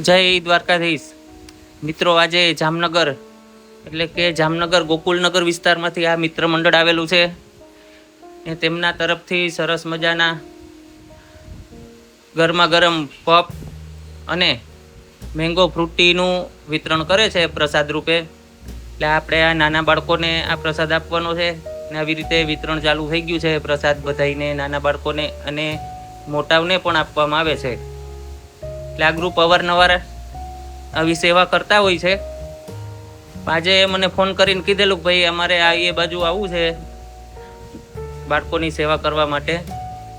જય દ્વારકાધીશ મિત્રો, આજે જામનગર એટલે કે જામનગર ગોકુલનગર વિસ્તારમાંથી આ મિત્ર મંડળ આવેલું છે ને તેમના તરફથી સરસ મજાના ગરમા ગરમ પપ અને મેંગો ફ્રૂટીનું વિતરણ કરે છે પ્રસાદ રૂપે. એટલે આપણે આ નાના બાળકોને આ પ્રસાદ આપવાનો છે ને આવી રીતે વિતરણ ચાલુ થઈ ગયું છે. પ્રસાદ બધાઈને, નાના બાળકોને અને મોટાઓને પણ આપવામાં આવે છે. એટલે આ ગ્રુપ અવારનવાર આવી સેવા કરતા હોય છે. આજે મને ફોન કરીને કીધેલું કે ભાઈ અમારે આ એ બાજુ આવવું છે બાળકોની સેવા કરવા માટે,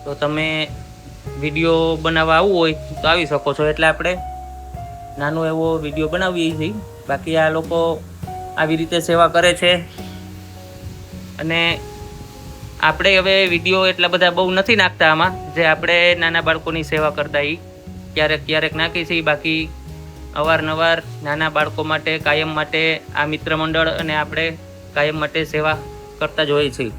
તો તમે વિડીયો બનાવવા આવવું હોય તો આવી શકો છો. એટલે આપણે નાનો એવો વિડીયો બનાવીએ છીએ. બાકી આ લોકો આવી રીતે સેવા કરે છે અને આપણે હવે વિડીયો એટલા બધા બહુ નથી નાખતા આમાં. જે આપણે નાના બાળકોની સેવા કરતા એ ક્યારેક નાખી છીએ. બાકી અવારનવાર નાના બાળકો માટે કાયમ માટે આ મિત્ર મંડળ અને આપણે કાયમ માટે સેવા કરતા જ હોઈએ છીએ.